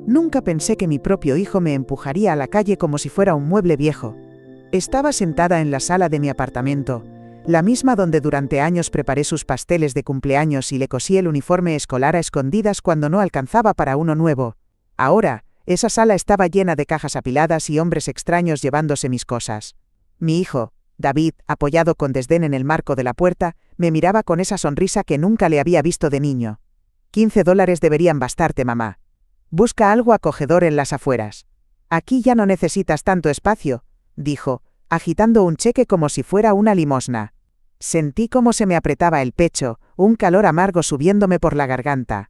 Nunca pensé que mi propio hijo me empujaría a la calle como si fuera un mueble viejo. Estaba sentada en la sala de mi apartamento, la misma donde durante años preparé sus pasteles de cumpleaños y le cosí el uniforme escolar a escondidas cuando no alcanzaba para uno nuevo. Ahora, esa sala estaba llena de cajas apiladas y hombres extraños llevándose mis cosas. Mi hijo, David, apoyado con desdén en el marco de la puerta, me miraba con esa sonrisa que nunca le había visto de niño. $15 deberían bastarte, mamá. Busca algo acogedor en las afueras. Aquí ya no necesitas tanto espacio, dijo, agitando un cheque como si fuera una limosna. Sentí cómo se me apretaba el pecho, un calor amargo subiéndome por la garganta.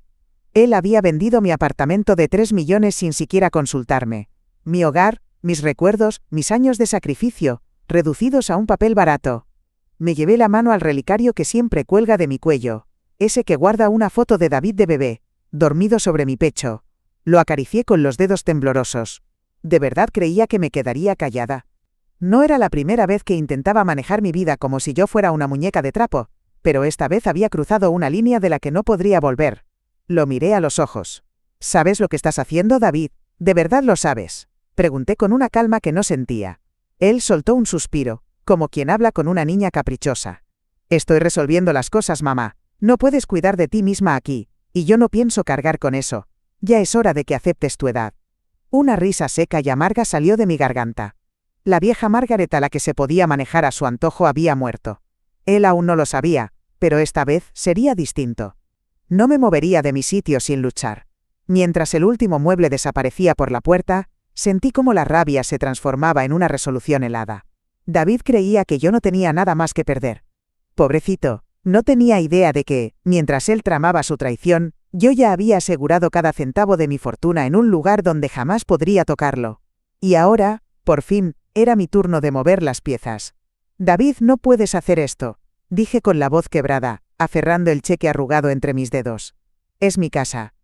Él había vendido mi apartamento de 3 millones sin siquiera consultarme. Mi hogar, mis recuerdos, mis años de sacrificio, reducidos a un papel barato. Me llevé la mano al relicario que siempre cuelga de mi cuello, ese que guarda una foto de David de bebé, dormido sobre mi pecho. Lo acaricié con los dedos temblorosos. ¿De verdad creía que me quedaría callada? No era la primera vez que intentaba manejar mi vida como si yo fuera una muñeca de trapo, pero esta vez había cruzado una línea de la que no podría volver. Lo miré a los ojos. ¿Sabes lo que estás haciendo, David? ¿De verdad lo sabes? Pregunté con una calma que no sentía. Él soltó un suspiro, como quien habla con una niña caprichosa. Estoy resolviendo las cosas, mamá. No puedes cuidar de ti misma aquí, y yo no pienso cargar con eso. Ya es hora de que aceptes tu edad. Una risa seca y amarga salió de mi garganta. La vieja Margaret a la que se podía manejar a su antojo había muerto. Él aún no lo sabía, pero esta vez sería distinto. No me movería de mi sitio sin luchar. Mientras el último mueble desaparecía por la puerta, sentí cómo la rabia se transformaba en una resolución helada. David creía que yo no tenía nada más que perder. Pobrecito, no tenía idea de que, mientras él tramaba su traición, yo ya había asegurado cada centavo de mi fortuna en un lugar donde jamás podría tocarlo. Y ahora, por fin, era mi turno de mover las piezas. David, no puedes hacer esto, dije con la voz quebrada, aferrando el cheque arrugado entre mis dedos. Es mi casa.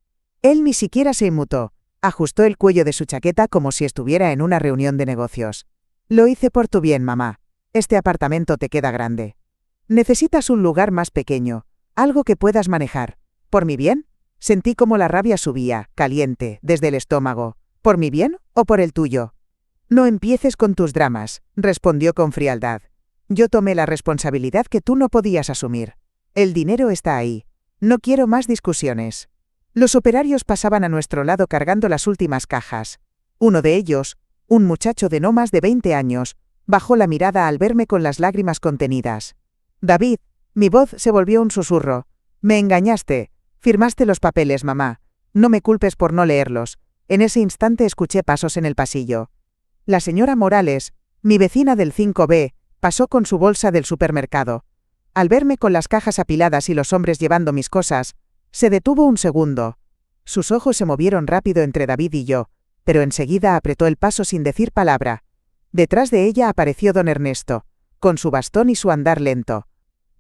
Él ni siquiera se inmutó, ajustó el cuello de su chaqueta como si estuviera en una reunión de negocios. Lo hice por tu bien, mamá. Este apartamento te queda grande. Necesitas un lugar más pequeño, algo que puedas manejar. ¿Por mi bien? Sentí como la rabia subía, caliente, desde el estómago. ¿Por mi bien o por el tuyo? No empieces con tus dramas, respondió con frialdad. Yo tomé la responsabilidad que tú no podías asumir. El dinero está ahí. No quiero más discusiones. Los operarios pasaban a nuestro lado cargando las últimas cajas. Uno de ellos, un muchacho de no más de 20 años, bajó la mirada al verme con las lágrimas contenidas. David, mi voz se volvió un susurro. Me engañaste. Firmaste los papeles, mamá. No me culpes por no leerlos. En ese instante escuché pasos en el pasillo. La señora Morales, mi vecina del 5B, pasó con su bolsa del supermercado. Al verme con las cajas apiladas y los hombres llevando mis cosas, se detuvo un segundo. Sus ojos se movieron rápido entre David y yo, pero enseguida apretó el paso sin decir palabra. Detrás de ella apareció don Ernesto, con su bastón y su andar lento.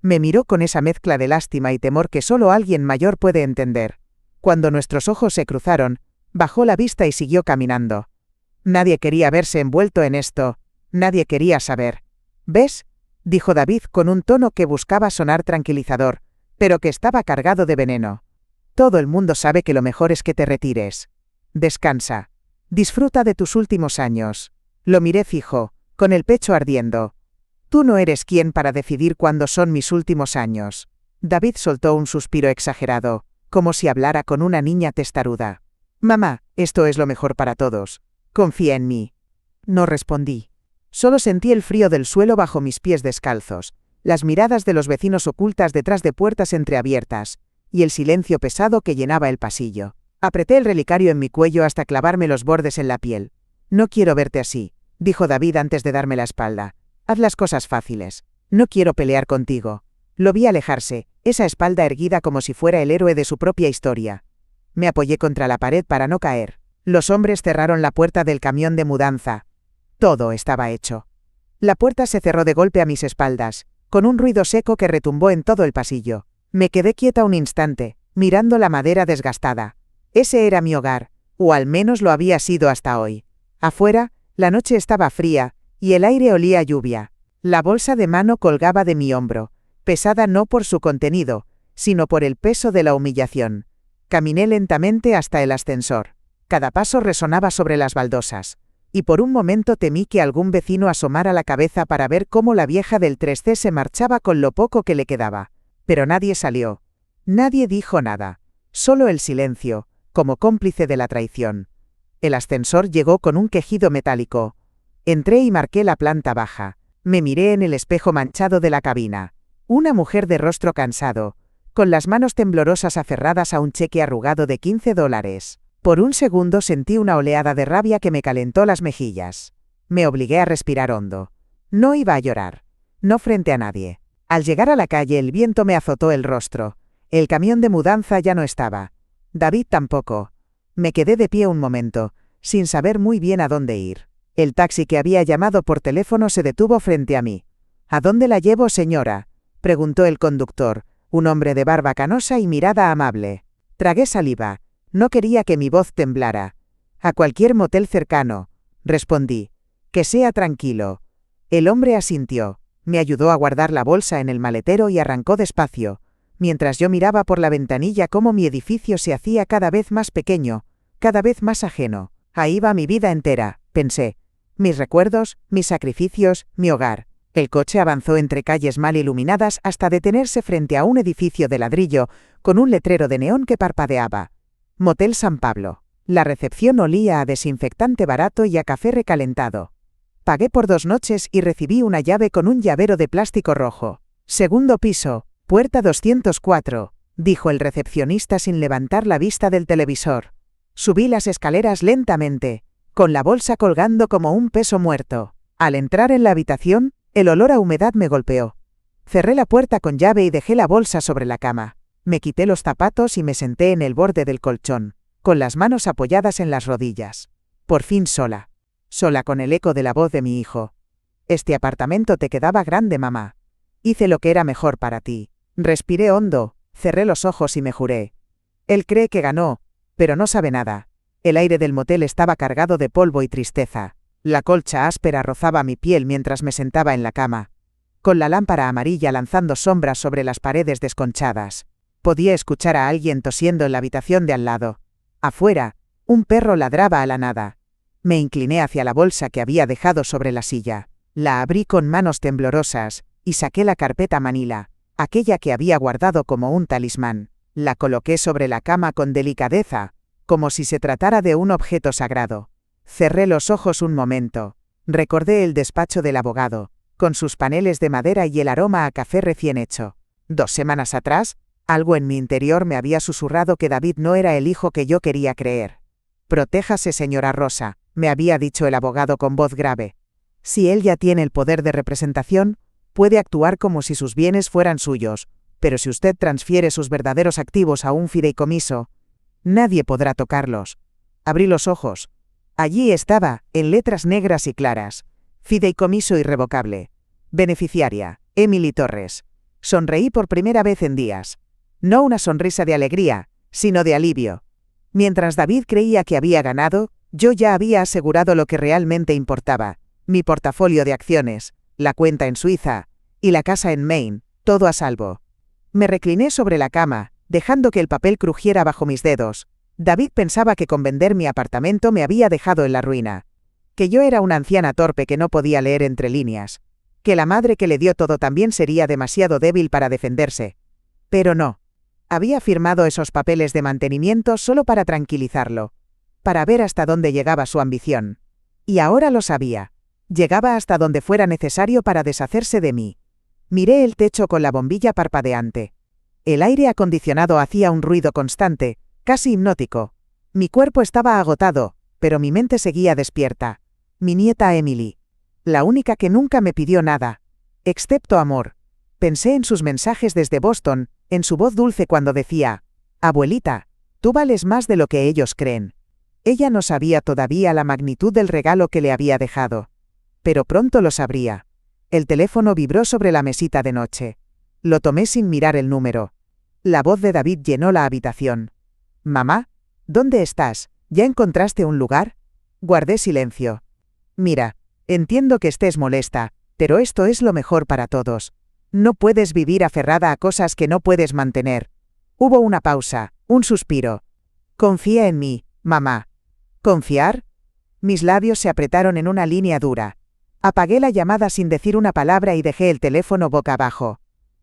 Me miró con esa mezcla de lástima y temor que solo alguien mayor puede entender. Cuando nuestros ojos se cruzaron, bajó la vista y siguió caminando. Nadie quería verse envuelto en esto, nadie quería saber. ¿Ves?, dijo David con un tono que buscaba sonar tranquilizador, pero que estaba cargado de veneno. Todo el mundo sabe que lo mejor es que te retires. Descansa. Disfruta de tus últimos años. Lo miré fijo, con el pecho ardiendo. Tú no eres quien para decidir cuándo son mis últimos años. David soltó un suspiro exagerado, como si hablara con una niña testaruda. Mamá, esto es lo mejor para todos. Confía en mí. No respondí. Solo sentí el frío del suelo bajo mis pies descalzos, las miradas de los vecinos ocultas detrás de puertas entreabiertas, y el silencio pesado que llenaba el pasillo. Apreté el relicario en mi cuello hasta clavarme los bordes en la piel. No quiero verte así, dijo David antes de darme la espalda. Haz las cosas fáciles. No quiero pelear contigo. Lo vi alejarse, esa espalda erguida como si fuera el héroe de su propia historia. Me apoyé contra la pared para no caer. Los hombres cerraron la puerta del camión de mudanza. Todo estaba hecho. La puerta se cerró de golpe a mis espaldas, con un ruido seco que retumbó en todo el pasillo. Me quedé quieta un instante, mirando la madera desgastada. Ese era mi hogar, o al menos lo había sido hasta hoy. Afuera, la noche estaba fría, y el aire olía a lluvia. La bolsa de mano colgaba de mi hombro, pesada no por su contenido, sino por el peso de la humillación. Caminé lentamente hasta el ascensor. Cada paso resonaba sobre las baldosas. Y por un momento temí que algún vecino asomara la cabeza para ver cómo la vieja del 3C se marchaba con lo poco que le quedaba. Pero nadie salió. Nadie dijo nada. Solo el silencio, como cómplice de la traición. El ascensor llegó con un quejido metálico. Entré y marqué la planta baja. Me miré en el espejo manchado de la cabina. Una mujer de rostro cansado, con las manos temblorosas aferradas a un cheque arrugado de $15. Por un segundo sentí una oleada de rabia que me calentó las mejillas. Me obligué a respirar hondo. No iba a llorar. No frente a nadie. Al llegar a la calle el viento me azotó el rostro. El camión de mudanza ya no estaba. David tampoco. Me quedé de pie un momento, sin saber muy bien a dónde ir. El taxi que había llamado por teléfono se detuvo frente a mí. ¿A dónde la llevo, señora?, preguntó el conductor, un hombre de barba canosa y mirada amable. Tragué saliva. No quería que mi voz temblara. A cualquier motel cercano, respondí. Que sea tranquilo. El hombre asintió. Me ayudó a guardar la bolsa en el maletero y arrancó despacio, mientras yo miraba por la ventanilla cómo mi edificio se hacía cada vez más pequeño, cada vez más ajeno. Ahí va mi vida entera, pensé. Mis recuerdos, mis sacrificios, mi hogar. El coche avanzó entre calles mal iluminadas hasta detenerse frente a un edificio de ladrillo, con un letrero de neón que parpadeaba. Motel San Pablo. La recepción olía a desinfectante barato y a café recalentado. Pagué por 2 noches y recibí una llave con un llavero de plástico rojo. Segundo piso, puerta 204, dijo el recepcionista sin levantar la vista del televisor. Subí las escaleras lentamente, con la bolsa colgando como un peso muerto. Al entrar en la habitación, el olor a humedad me golpeó. Cerré la puerta con llave y dejé la bolsa sobre la cama. Me quité los zapatos y me senté en el borde del colchón, con las manos apoyadas en las rodillas. Por fin sola. Sola con el eco de la voz de mi hijo. Este apartamento te quedaba grande, mamá. Hice lo que era mejor para ti. Respiré hondo, cerré los ojos y me juré. Él cree que ganó, pero no sabe nada. El aire del motel estaba cargado de polvo y tristeza. La colcha áspera rozaba mi piel mientras me sentaba en la cama, con la lámpara amarilla lanzando sombras sobre las paredes desconchadas. Podía escuchar a alguien tosiendo en la habitación de al lado. Afuera, un perro ladraba a la nada. Me incliné hacia la bolsa que había dejado sobre la silla. La abrí con manos temblorosas, y saqué la carpeta manila, aquella que había guardado como un talismán. La coloqué sobre la cama con delicadeza, como si se tratara de un objeto sagrado. Cerré los ojos un momento. Recordé el despacho del abogado, con sus paneles de madera y el aroma a café recién hecho. 2 semanas atrás, algo en mi interior me había susurrado que David no era el hijo que yo quería creer. Protéjase, señora Rosa, me había dicho el abogado con voz grave. Si él ya tiene el poder de representación, puede actuar como si sus bienes fueran suyos, pero si usted transfiere sus verdaderos activos a un fideicomiso, nadie podrá tocarlos. Abrí los ojos. Allí estaba, en letras negras y claras. Fideicomiso irrevocable. Beneficiaria, Emily Torres. Sonreí por primera vez en días. No una sonrisa de alegría, sino de alivio. Mientras David creía que había ganado, yo ya había asegurado lo que realmente importaba. Mi portafolio de acciones, la cuenta en Suiza, y la casa en Maine, todo a salvo. Me recliné sobre la cama, dejando que el papel crujiera bajo mis dedos. David pensaba que con vender mi apartamento me había dejado en la ruina. Que yo era una anciana torpe que no podía leer entre líneas. Que la madre que le dio todo también sería demasiado débil para defenderse. Pero no. Había firmado esos papeles de mantenimiento solo para tranquilizarlo. Para ver hasta dónde llegaba su ambición. Y ahora lo sabía. Llegaba hasta donde fuera necesario para deshacerse de mí. Miré el techo con la bombilla parpadeante. El aire acondicionado hacía un ruido constante, casi hipnótico. Mi cuerpo estaba agotado, pero mi mente seguía despierta. Mi nieta Emily. La única que nunca me pidió nada. Excepto amor. Pensé en sus mensajes desde Boston, en su voz dulce cuando decía, «Abuelita, tú vales más de lo que ellos creen». Ella no sabía todavía la magnitud del regalo que le había dejado. Pero pronto lo sabría. El teléfono vibró sobre la mesita de noche. Lo tomé sin mirar el número. La voz de David llenó la habitación. «Mamá, ¿dónde estás? ¿Ya encontraste un lugar?» Guardé silencio. «Mira, entiendo que estés molesta, pero esto es lo mejor para todos. No puedes vivir aferrada a cosas que no puedes mantener». Hubo una pausa, un suspiro. «Confía en mí, mamá». ¿Confiar? Mis labios se apretaron en una línea dura. Apagué la llamada sin decir una palabra y dejé el teléfono boca abajo.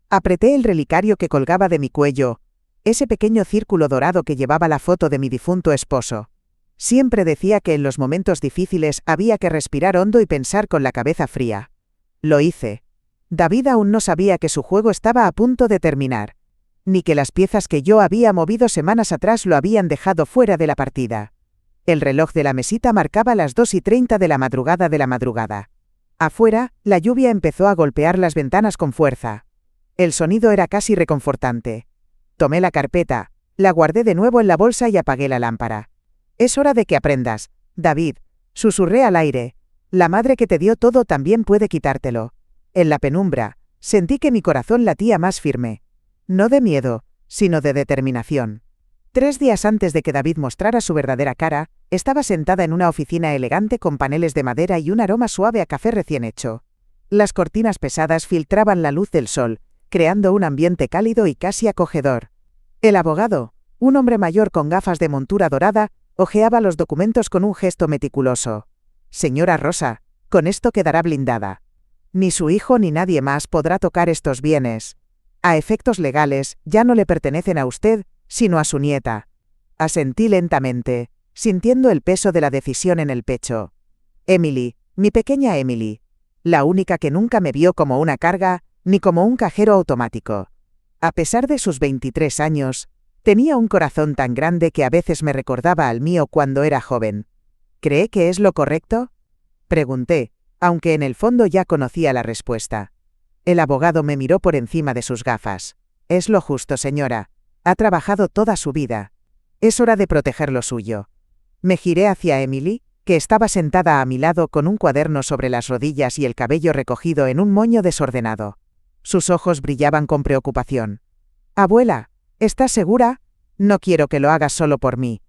Apreté el relicario que colgaba de mi cuello, ese pequeño círculo dorado que llevaba la foto de mi difunto esposo. Siempre decía que en los momentos difíciles había que respirar hondo y pensar con la cabeza fría. Lo hice. David aún no sabía que su juego estaba a punto de terminar, ni que las piezas que yo había movido semanas atrás lo habían dejado fuera de la partida. El reloj de la mesita marcaba las 2:30 de la madrugada. Afuera, la lluvia empezó a golpear las ventanas con fuerza. El sonido era casi reconfortante. Tomé la carpeta, la guardé de nuevo en la bolsa y apagué la lámpara. Es hora de que aprendas, David, susurré al aire. La madre que te dio todo también puede quitártelo. En la penumbra, sentí que mi corazón latía más firme. No de miedo, sino de determinación. 3 días antes de que David mostrara su verdadera cara, estaba sentada en una oficina elegante con paneles de madera y un aroma suave a café recién hecho. Las cortinas pesadas filtraban la luz del sol, creando un ambiente cálido y casi acogedor. El abogado, un hombre mayor con gafas de montura dorada, hojeaba los documentos con un gesto meticuloso. Señora Rosa, con esto quedará blindada. Ni su hijo ni nadie más podrá tocar estos bienes. A efectos legales, ya no le pertenecen a usted, sino a su nieta. Asentí lentamente, sintiendo el peso de la decisión en el pecho. Emily, mi pequeña Emily. La única que nunca me vio como una carga, ni como un cajero automático. A pesar de sus 23 años, tenía un corazón tan grande que a veces me recordaba al mío cuando era joven. ¿Cree que es lo correcto? Pregunté, aunque en el fondo ya conocía la respuesta. El abogado me miró por encima de sus gafas. Es lo justo, señora. Ha trabajado toda su vida. Es hora de proteger lo suyo. Me giré hacia Emily, que estaba sentada a mi lado con un cuaderno sobre las rodillas y el cabello recogido en un moño desordenado. Sus ojos brillaban con preocupación. Abuela, ¿estás segura? No quiero que lo hagas solo por mí.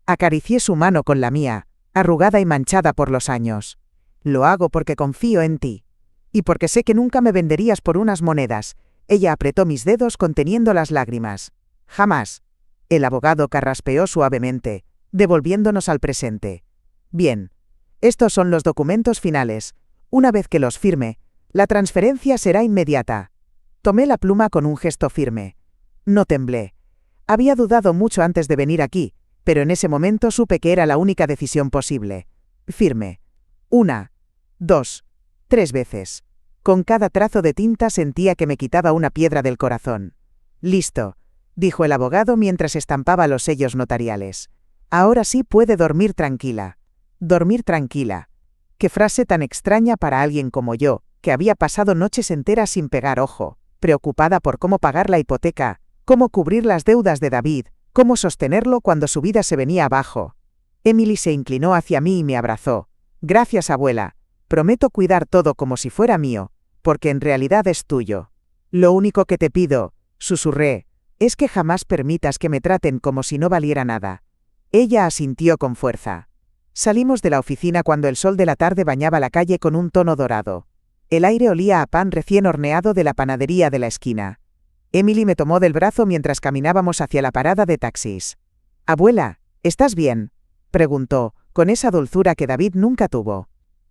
Acaricié su mano con la mía, arrugada y manchada por los años. Lo hago porque confío en ti. Y porque sé que nunca me venderías por unas monedas. Ella apretó mis dedos conteniendo las lágrimas. Jamás. El abogado carraspeó suavemente, devolviéndonos al presente. Bien. Estos son los documentos finales. Una vez que los firme, la transferencia será inmediata. Tomé la pluma con un gesto firme. No temblé. Había dudado mucho antes de venir aquí, pero en ese momento supe que era la única decisión posible. Firme. 1, 2, 3 veces. Con cada trazo de tinta sentía que me quitaba una piedra del corazón. Listo, dijo el abogado mientras estampaba los sellos notariales. Ahora sí puede dormir tranquila. Dormir tranquila. Qué frase tan extraña para alguien como yo, que había pasado noches enteras sin pegar ojo, preocupada por cómo pagar la hipoteca, cómo cubrir las deudas de David, cómo sostenerlo cuando su vida se venía abajo. Emily se inclinó hacia mí y me abrazó. Gracias, abuela. Prometo cuidar todo como si fuera mío, porque en realidad es tuyo. Lo único que te pido, susurré, es que jamás permitas que me traten como si no valiera nada. Ella asintió con fuerza. Salimos de la oficina cuando el sol de la tarde bañaba la calle con un tono dorado. El aire olía a pan recién horneado de la panadería de la esquina. Emily me tomó del brazo mientras caminábamos hacia la parada de taxis. Abuela, ¿estás bien?, preguntó, con esa dulzura que David nunca tuvo.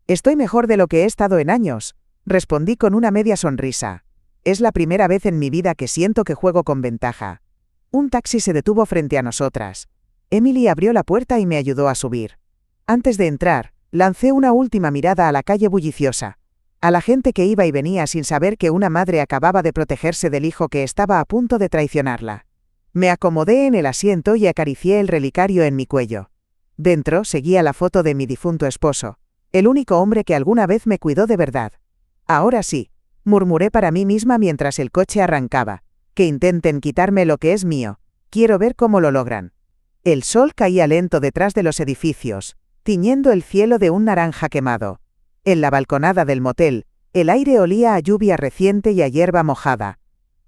Estoy mejor de lo que he estado en años, respondí con una media sonrisa. Es la primera vez en mi vida que siento que juego con ventaja. Un taxi se detuvo frente a nosotras. Emily abrió la puerta y me ayudó a subir. Antes de entrar, lancé una última mirada a la calle bulliciosa, a la gente que iba y venía sin saber que una madre acababa de protegerse del hijo que estaba a punto de traicionarla. Me acomodé en el asiento y acaricié el relicario en mi cuello. Dentro seguía la foto de mi difunto esposo, el único hombre que alguna vez me cuidó de verdad. Ahora sí, murmuré para mí misma mientras el coche arrancaba, que intenten quitarme lo que es mío, quiero ver cómo lo logran. El sol caía lento detrás de los edificios, tiñendo el cielo de un naranja quemado. En la balconada del motel, el aire olía a lluvia reciente y a hierba mojada.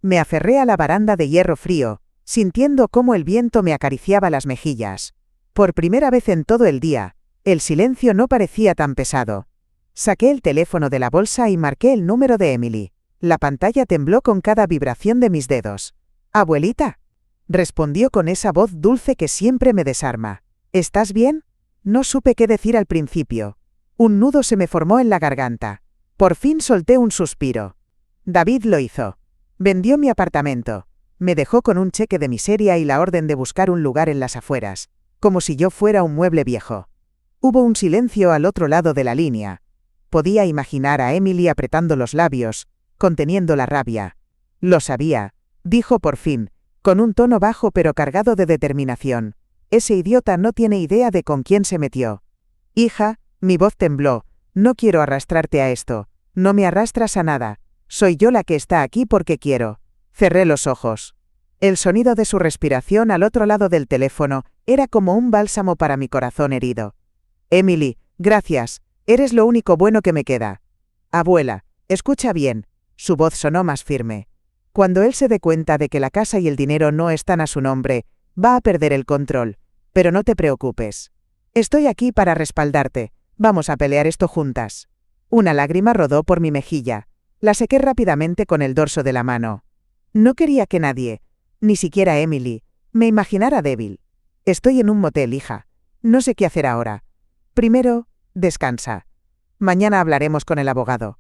Me aferré a la baranda de hierro frío, sintiendo cómo el viento me acariciaba las mejillas. Por primera vez en todo el día, el silencio no parecía tan pesado. Saqué el teléfono de la bolsa y marqué el número de Emily. La pantalla tembló con cada vibración de mis dedos. «Abuelita», respondió con esa voz dulce que siempre me desarma. «¿Estás bien?». No supe qué decir al principio. Un nudo se me formó en la garganta. Por fin solté un suspiro. David lo hizo. Vendió mi apartamento. Me dejó con un cheque de miseria y la orden de buscar un lugar en las afueras, como si yo fuera un mueble viejo. Hubo un silencio al otro lado de la línea. Podía imaginar a Emily apretando los labios, conteniendo la rabia. Lo sabía, dijo por fin, con un tono bajo pero cargado de determinación. Ese idiota no tiene idea de con quién se metió. Hija, mi voz tembló, no quiero arrastrarte a esto. No me arrastras a nada. Soy yo la que está aquí porque quiero. Cerré los ojos. El sonido de su respiración al otro lado del teléfono era como un bálsamo para mi corazón herido. Emily, gracias. Eres lo único bueno que me queda. Abuela, escucha bien. Su voz sonó más firme. Cuando él se dé cuenta de que la casa y el dinero no están a su nombre, va a perder el control. Pero no te preocupes. Estoy aquí para respaldarte. Vamos a pelear esto juntas. Una lágrima rodó por mi mejilla. La sequé rápidamente con el dorso de la mano. No quería que nadie, ni siquiera Emily, me imaginara débil. Estoy en un motel, hija. No sé qué hacer ahora. Primero, descansa. Mañana hablaremos con el abogado.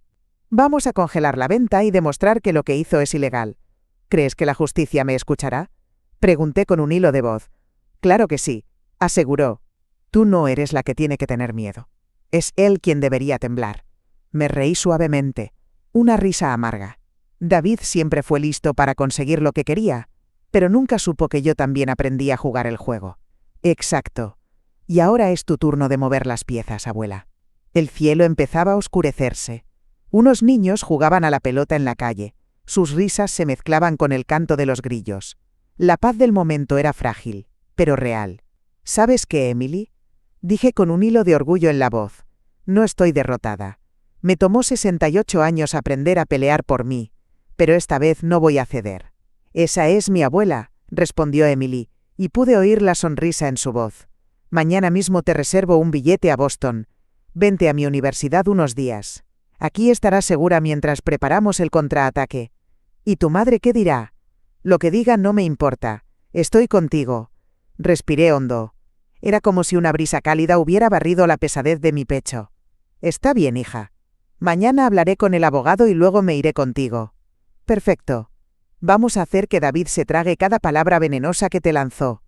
Vamos a congelar la venta y demostrar que lo que hizo es ilegal. ¿Crees que la justicia me escuchará? Pregunté con un hilo de voz. Claro que sí, aseguró. Tú no eres la que tiene que tener miedo. Es él quien debería temblar. Me reí suavemente. Una risa amarga. David siempre fue listo para conseguir lo que quería, pero nunca supo que yo también aprendí a jugar el juego. Exacto. Y ahora es tu turno de mover las piezas, abuela. El cielo empezaba a oscurecerse. Unos niños jugaban a la pelota en la calle. Sus risas se mezclaban con el canto de los grillos. La paz del momento era frágil, pero real. ¿Sabes qué, Emily? Dije con un hilo de orgullo en la voz. No estoy derrotada. Me tomó 68 años aprender a pelear por mí, pero esta vez no voy a ceder. Esa es mi abuela, respondió Emily, y pude oír la sonrisa en su voz. Mañana mismo te reservo un billete a Boston. Vente a mi universidad unos días. Aquí estarás segura mientras preparamos el contraataque. ¿Y tu madre qué dirá? Lo que diga no me importa. Estoy contigo. Respiré hondo. Era como si una brisa cálida hubiera barrido la pesadez de mi pecho. Está bien, hija. Mañana hablaré con el abogado y luego me iré contigo. Perfecto. Vamos a hacer que David se trague cada palabra venenosa que te lanzó.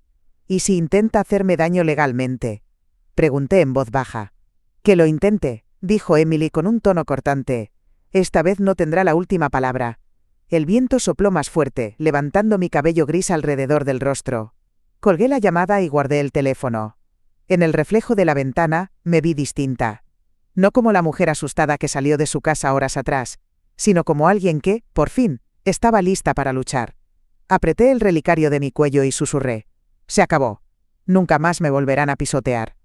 ¿Y si intenta hacerme daño legalmente? Pregunté en voz baja. Que lo intente, dijo Emily con un tono cortante. Esta vez no tendrá la última palabra. El viento sopló más fuerte, levantando mi cabello gris alrededor del rostro. Colgué la llamada y guardé el teléfono. En el reflejo de la ventana, me vi distinta. No como la mujer asustada que salió de su casa horas atrás, sino como alguien que, por fin, estaba lista para luchar. Apreté el relicario de mi cuello y susurré. Se acabó. Nunca más me volverán a pisotear.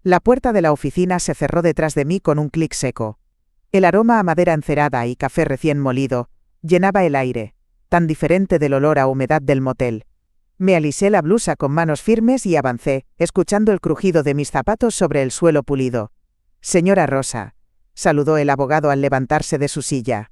La puerta de la oficina se cerró detrás de mí con un clic seco. El aroma a madera encerada y café recién molido llenaba el aire, tan diferente del olor a humedad del motel. Me alisé la blusa con manos firmes y avancé, escuchando el crujido de mis zapatos sobre el suelo pulido. Señora Rosa, saludó el abogado al levantarse de su silla.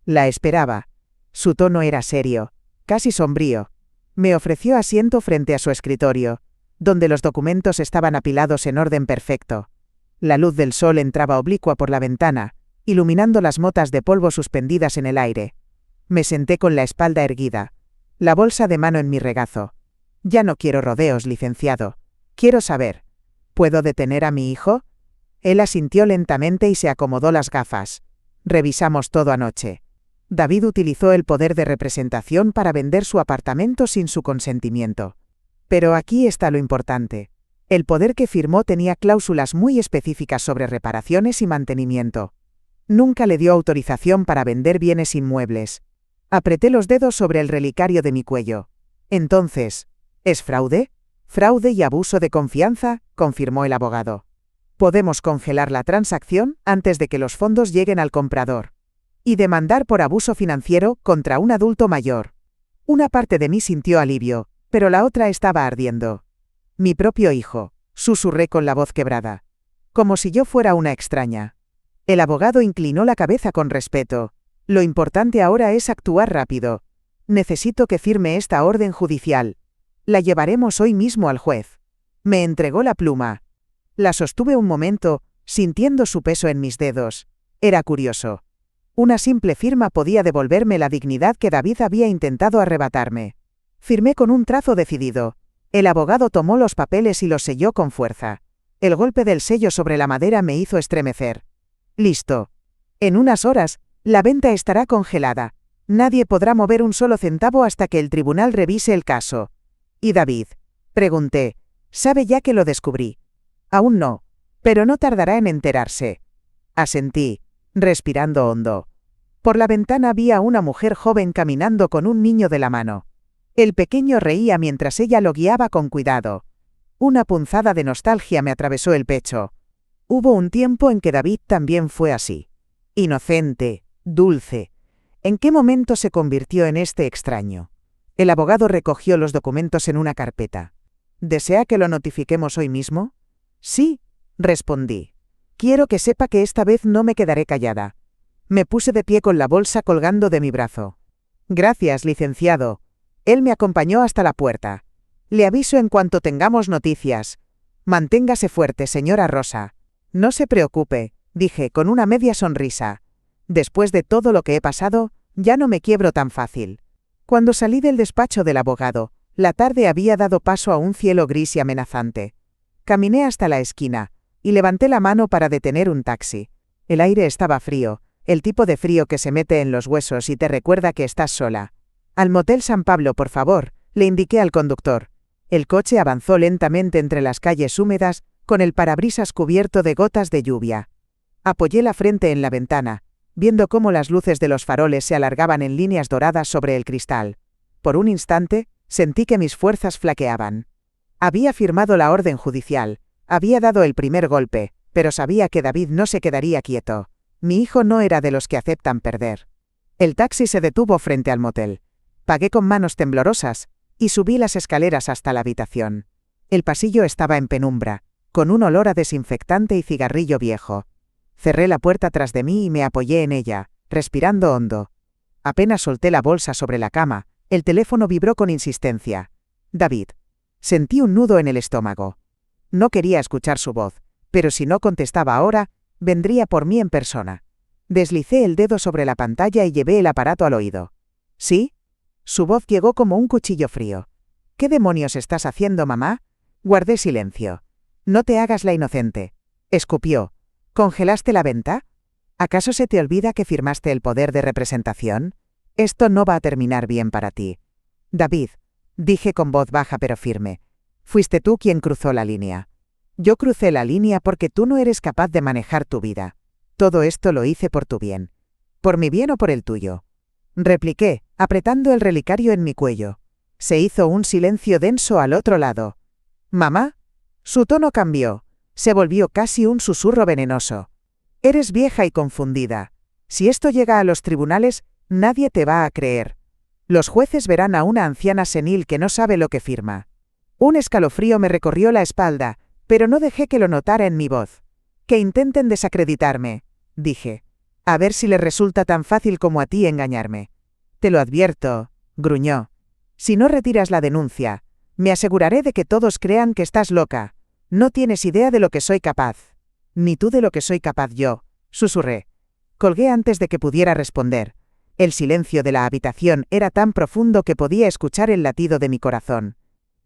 La esperaba. Su tono era serio, casi sombrío. Me ofreció asiento frente a su escritorio, donde los documentos estaban apilados en orden perfecto. La luz del sol entraba oblicua por la ventana, iluminando las motas de polvo suspendidas en el aire. Me senté con la espalda erguida, la bolsa de mano en mi regazo. Ya no quiero rodeos, licenciado. Quiero saber. ¿Puedo detener a mi hijo? Él asintió lentamente y se acomodó las gafas. Revisamos todo anoche. David utilizó el poder de representación para vender su apartamento sin su consentimiento. Pero aquí está lo importante. El poder que firmó tenía cláusulas muy específicas sobre reparaciones y mantenimiento. Nunca le dio autorización para vender bienes inmuebles. Apreté los dedos sobre el relicario de mi cuello. Entonces, ¿es fraude? Fraude y abuso de confianza, confirmó el abogado. Podemos congelar la transacción antes de que los fondos lleguen al comprador. Y demandar por abuso financiero contra un adulto mayor. Una parte de mí sintió alivio, pero la otra estaba ardiendo. Mi propio hijo, susurré con la voz quebrada. Como si yo fuera una extraña. El abogado inclinó la cabeza con respeto. Lo importante ahora es actuar rápido. Necesito que firme esta orden judicial. La llevaremos hoy mismo al juez. Me entregó la pluma. La sostuve un momento, sintiendo su peso en mis dedos. Era curioso. Una simple firma podía devolverme la dignidad que David había intentado arrebatarme. Firmé con un trazo decidido. El abogado tomó los papeles y los selló con fuerza. El golpe del sello sobre la madera me hizo estremecer. Listo. En unas horas, la venta estará congelada. Nadie podrá mover un solo centavo hasta que el tribunal revise el caso. ¿Y David? Pregunté. ¿Sabe ya que lo descubrí? Aún no. Pero no tardará en enterarse. Asentí, respirando hondo. Por la ventana vi a una mujer joven caminando con un niño de la mano. El pequeño reía mientras ella lo guiaba con cuidado. Una punzada de nostalgia me atravesó el pecho. Hubo un tiempo en que David también fue así. Inocente, dulce. ¿En qué momento se convirtió en este extraño? El abogado recogió los documentos en una carpeta. ¿Desea que lo notifiquemos hoy mismo? Sí, respondí. Quiero que sepa que esta vez no me quedaré callada. Me puse de pie con la bolsa colgando de mi brazo. Gracias, licenciado. Él me acompañó hasta la puerta. Le aviso en cuanto tengamos noticias. Manténgase fuerte, señora Rosa. No se preocupe, dije con una media sonrisa. Después de todo lo que he pasado, ya no me quiebro tan fácil. Cuando salí del despacho del abogado, la tarde había dado paso a un cielo gris y amenazante. Caminé hasta la esquina, y levanté la mano para detener un taxi. El aire estaba frío, el tipo de frío que se mete en los huesos y te recuerda que estás sola. Al Motel San Pablo, por favor, le indiqué al conductor. El coche avanzó lentamente entre las calles húmedas, con el parabrisas cubierto de gotas de lluvia. Apoyé la frente en la ventana, viendo cómo las luces de los faroles se alargaban en líneas doradas sobre el cristal. Por un instante, sentí que mis fuerzas flaqueaban. Había firmado la orden judicial, había dado el primer golpe, pero sabía que David no se quedaría quieto. Mi hijo no era de los que aceptan perder. El taxi se detuvo frente al motel. Pagué con manos temblorosas, y subí las escaleras hasta la habitación. El pasillo estaba en penumbra, con un olor a desinfectante y cigarrillo viejo. Cerré la puerta tras de mí y me apoyé en ella, respirando hondo. Apenas solté la bolsa sobre la cama, el teléfono vibró con insistencia. David. Sentí un nudo en el estómago. No quería escuchar su voz, pero si no contestaba ahora, vendría por mí en persona. Deslicé el dedo sobre la pantalla y llevé el aparato al oído. ¿Sí? Su voz llegó como un cuchillo frío. ¿Qué demonios estás haciendo, mamá? Guardé silencio. No te hagas la inocente. Escupió. ¿Congelaste la venta? ¿Acaso se te olvida que firmaste el poder de representación? Esto no va a terminar bien para ti. David, dije con voz baja pero firme. Fuiste tú quien cruzó la línea. Yo crucé la línea porque tú no eres capaz de manejar tu vida. Todo esto lo hice por tu bien. ¿Por mi bien o por el tuyo? Repliqué, apretando el relicario en mi cuello. Se hizo un silencio denso al otro lado. ¿Mamá? Su tono cambió. Se volvió casi un susurro venenoso. Eres vieja y confundida. Si esto llega a los tribunales, nadie te va a creer. Los jueces verán a una anciana senil que no sabe lo que firma. Un escalofrío me recorrió la espalda, pero no dejé que lo notara en mi voz. Que intenten desacreditarme, dije. A ver si les resulta tan fácil como a ti engañarme. Te lo advierto, gruñó. Si no retiras la denuncia, me aseguraré de que todos crean que estás loca. No tienes idea de lo que soy capaz. Ni tú de lo que soy capaz yo, susurré. Colgué antes de que pudiera responder. El silencio de la habitación era tan profundo que podía escuchar el latido de mi corazón.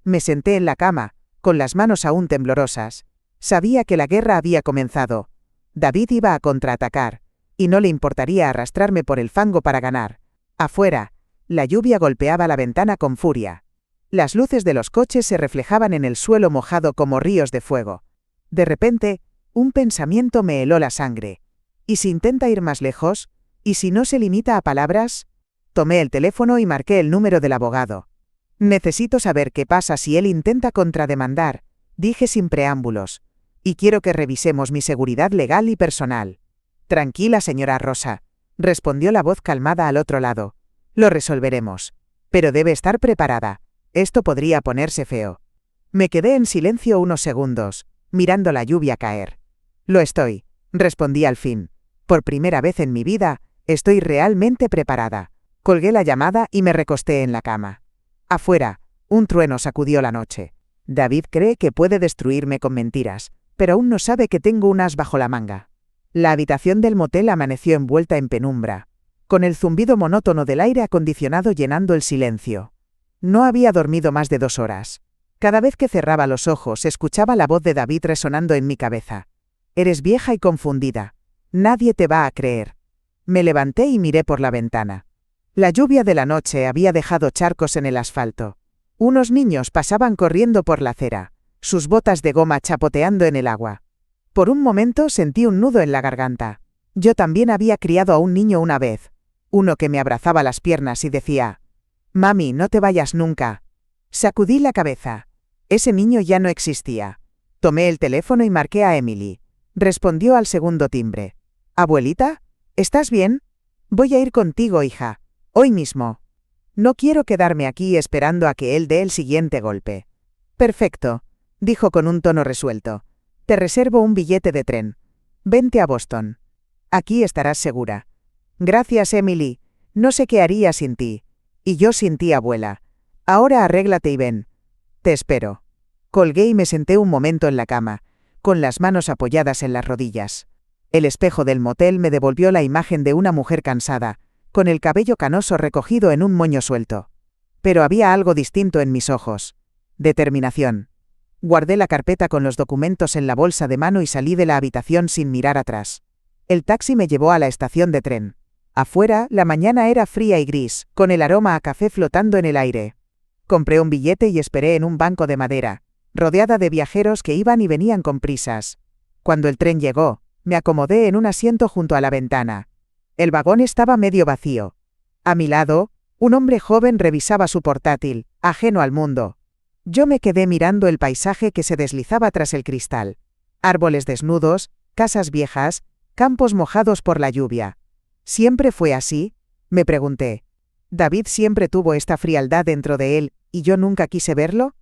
Me senté en la cama, con las manos aún temblorosas. Sabía que la guerra había comenzado. David iba a contraatacar, y no le importaría arrastrarme por el fango para ganar. Afuera, la lluvia golpeaba la ventana con furia. Las luces de los coches se reflejaban en el suelo mojado como ríos de fuego. De repente, un pensamiento me heló la sangre. ¿Y si intenta ir más lejos? ¿Y si no se limita a palabras? Tomé el teléfono y marqué el número del abogado. Necesito saber qué pasa si él intenta contrademandar, dije sin preámbulos. Y quiero que revisemos mi seguridad legal y personal. Tranquila, señora Rosa, respondió la voz calmada al otro lado. Lo resolveremos. Pero debe estar preparada. Esto podría ponerse feo. Me quedé en silencio unos segundos, mirando la lluvia caer. Lo estoy, respondí al fin. Por primera vez en mi vida, estoy realmente preparada. Colgué la llamada y me recosté en la cama. Afuera, un trueno sacudió la noche. David cree que puede destruirme con mentiras, pero aún no sabe que tengo un as bajo la manga. La habitación del motel amaneció envuelta en penumbra, con el zumbido monótono del aire acondicionado llenando el silencio. No había dormido más de 2 horas. Cada vez que cerraba los ojos escuchaba la voz de David resonando en mi cabeza. Eres vieja y confundida. Nadie te va a creer. Me levanté y miré por la ventana. La lluvia de la noche había dejado charcos en el asfalto. Unos niños pasaban corriendo por la acera, sus botas de goma chapoteando en el agua. Por un momento sentí un nudo en la garganta. Yo también había criado a un niño una vez, uno que me abrazaba las piernas y decía: «Mami, no te vayas nunca». Sacudí la cabeza. Ese niño ya no existía. Tomé el teléfono y marqué a Emily. Respondió al segundo timbre. «Abuelita, ¿estás bien? Voy a ir contigo, hija. Hoy mismo. No quiero quedarme aquí esperando a que él dé el siguiente golpe». «Perfecto», dijo con un tono resuelto. «Te reservo un billete de tren. Vente a Boston. Aquí estarás segura». «Gracias, Emily. No sé qué haría sin ti. Y yo sin ti, abuela. Ahora arréglate y ven. Te espero». Colgué y me senté un momento en la cama, con las manos apoyadas en las rodillas. El espejo del motel me devolvió la imagen de una mujer cansada, con el cabello canoso recogido en un moño suelto. Pero había algo distinto en mis ojos. Determinación. Guardé la carpeta con los documentos en la bolsa de mano y salí de la habitación sin mirar atrás. El taxi me llevó a la estación de tren. Afuera, la mañana era fría y gris, con el aroma a café flotando en el aire. Compré un billete y esperé en un banco de madera, rodeada de viajeros que iban y venían con prisas. Cuando el tren llegó, me acomodé en un asiento junto a la ventana. El vagón estaba medio vacío. A mi lado, un hombre joven revisaba su portátil, ajeno al mundo. Yo me quedé mirando el paisaje que se deslizaba tras el cristal. Árboles desnudos, casas viejas, campos mojados por la lluvia. ¿Siempre fue así?, me pregunté. ¿David siempre tuvo esta frialdad dentro de él, y yo nunca quise verlo?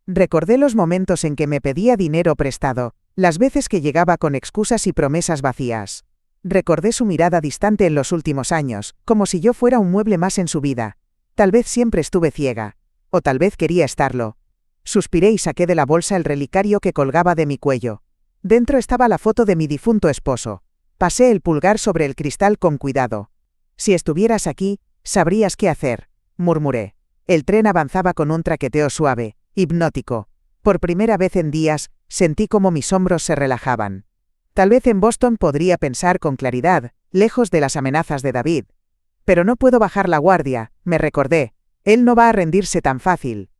Recordé los momentos en que me pedía dinero prestado, las veces que llegaba con excusas y promesas vacías. Recordé su mirada distante en los últimos años, como si yo fuera un mueble más en su vida. Tal vez siempre estuve ciega, o tal vez quería estarlo. Suspiré y saqué de la bolsa el relicario que colgaba de mi cuello. Dentro estaba la foto de mi difunto esposo. Pasé el pulgar sobre el cristal con cuidado. «Si estuvieras aquí, sabrías qué hacer», murmuré. El tren avanzaba con un traqueteo suave, hipnótico. Por primera vez en días, sentí como mis hombros se relajaban. Tal vez en Boston podría pensar con claridad, lejos de las amenazas de David. Pero no puedo bajar la guardia, me recordé. Él no va a rendirse tan fácil.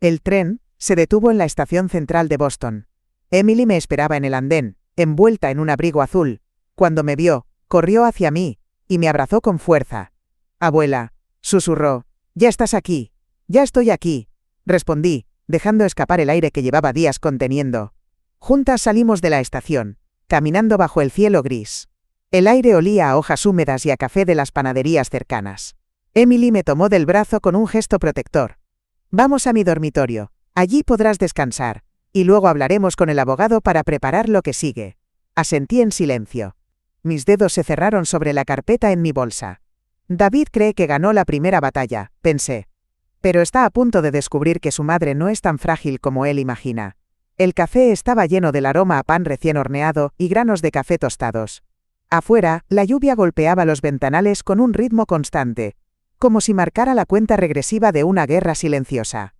El tren se detuvo en la estación central de Boston. Emily me esperaba en el andén, envuelta en un abrigo azul. Cuando me vio, corrió hacia mí, y me abrazó con fuerza. «Abuela», susurró, «ya estás aquí». «Ya estoy aquí», respondí, dejando escapar el aire que llevaba días conteniendo. Juntas salimos de la estación, caminando bajo el cielo gris. El aire olía a hojas húmedas y a café de las panaderías cercanas. Emily me tomó del brazo con un gesto protector. «Vamos a mi dormitorio, allí podrás descansar, y luego hablaremos con el abogado para preparar lo que sigue». Asentí en silencio. Mis dedos se cerraron sobre la carpeta en mi bolsa. David cree que ganó la primera batalla, pensé. Pero está a punto de descubrir que su madre no es tan frágil como él imagina. El café estaba lleno del aroma a pan recién horneado y granos de café tostados. Afuera, la lluvia golpeaba los ventanales con un ritmo constante, como si marcara la cuenta regresiva de una guerra silenciosa.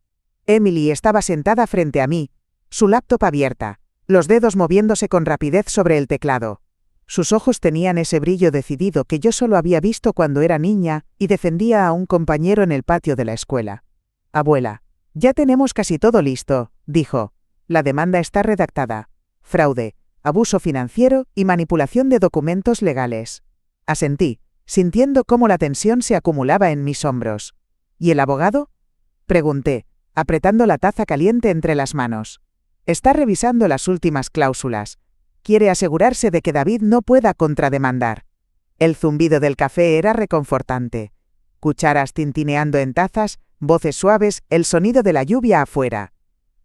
Emily estaba sentada frente a mí, su laptop abierta, los dedos moviéndose con rapidez sobre el teclado. Sus ojos tenían ese brillo decidido que yo solo había visto cuando era niña y defendía a un compañero en el patio de la escuela. «Abuela, ya tenemos casi todo listo», dijo. «La demanda está redactada. Fraude, abuso financiero y manipulación de documentos legales». Asentí, sintiendo cómo la tensión se acumulaba en mis hombros. «¿Y el abogado?», pregunté, apretando la taza caliente entre las manos. «Está revisando las últimas cláusulas. Quiere asegurarse de que David no pueda contrademandar». El zumbido del café era reconfortante. Cucharas tintineando en tazas, voces suaves, el sonido de la lluvia afuera.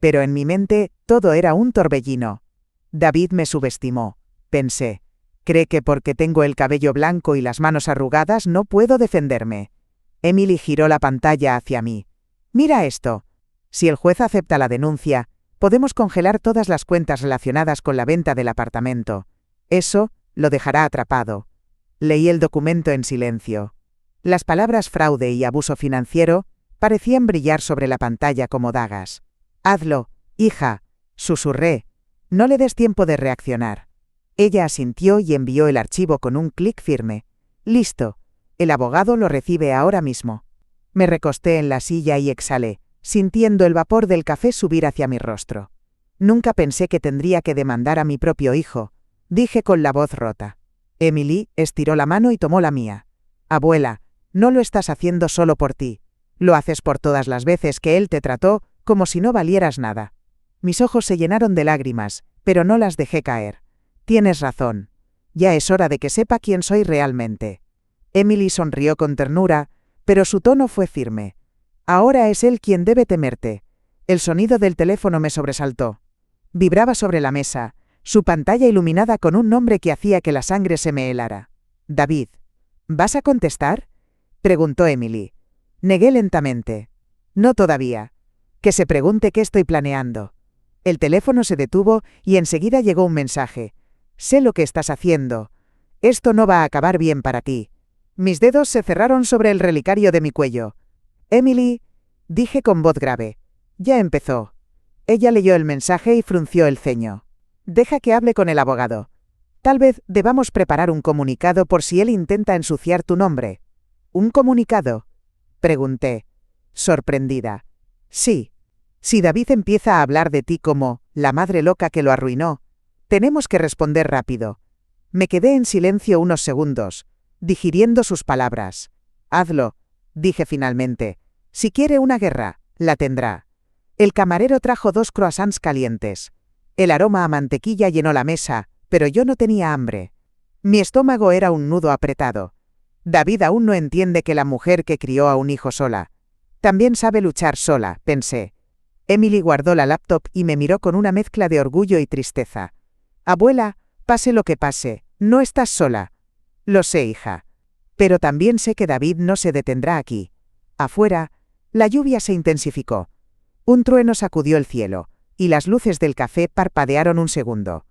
Pero en mi mente, todo era un torbellino. David me subestimó, pensé. Cree que porque tengo el cabello blanco y las manos arrugadas no puedo defenderme. Emily giró la pantalla hacia mí. «Mira esto. Si el juez acepta la denuncia, Podemos congelar todas las cuentas relacionadas con la venta del apartamento. Eso lo dejará atrapado. Leí el documento en silencio. Las palabras fraude y abuso financiero parecían brillar sobre la pantalla como dagas. Hazlo, hija, susurré. No le des tiempo de reaccionar. Ella asintió y envió el archivo con un clic firme. Listo. El abogado lo recibe ahora mismo. Me recosté en la silla y exhalé, sintiendo el vapor del café subir hacia mi rostro. Nunca pensé que tendría que demandar a mi propio hijo, dije con la voz rota. Emily estiró la mano y tomó la mía. Abuela, no lo estás haciendo solo por ti. Lo haces por todas las veces que él te trató como si no valieras nada. Mis ojos se llenaron de lágrimas, pero no las dejé caer. Tienes razón. Ya es hora de que sepa quién soy realmente. Emily sonrió con ternura, pero su tono fue firme. Ahora es él quien debe temerte. El sonido del teléfono me sobresaltó. Vibraba sobre la mesa, su pantalla iluminada con un nombre que hacía que la sangre se me helara. David. ¿Vas a contestar?, preguntó Emily. Negué lentamente. No todavía. Que se pregunte qué estoy planeando. El teléfono se detuvo y enseguida llegó un mensaje. Sé lo que estás haciendo. Esto no va a acabar bien para ti. Mis dedos se cerraron sobre el relicario de mi cuello. Emily, dije con voz grave. Ya empezó. Ella leyó el mensaje y frunció el ceño. Deja que hable con el abogado. Tal vez debamos preparar un comunicado por si él intenta ensuciar tu nombre. ¿Un comunicado?, pregunté, sorprendida. Sí. Si David empieza a hablar de ti como la madre loca que lo arruinó, tenemos que responder rápido. Me quedé en silencio unos segundos, digiriendo sus palabras. Hazlo, dije finalmente. Si quiere una guerra, la tendrá. El camarero trajo 2 croissants calientes. El aroma a mantequilla llenó la mesa, pero yo no tenía hambre. Mi estómago era un nudo apretado. David aún no entiende que la mujer que crió a un hijo sola también sabe luchar sola, pensé. Emily guardó la laptop y me miró con una mezcla de orgullo y tristeza. Abuela, pase lo que pase, no estás sola. Lo sé, hija. Pero también sé que David no se detendrá aquí. Afuera, la lluvia se intensificó. Un trueno sacudió el cielo, y las luces del café parpadearon un segundo.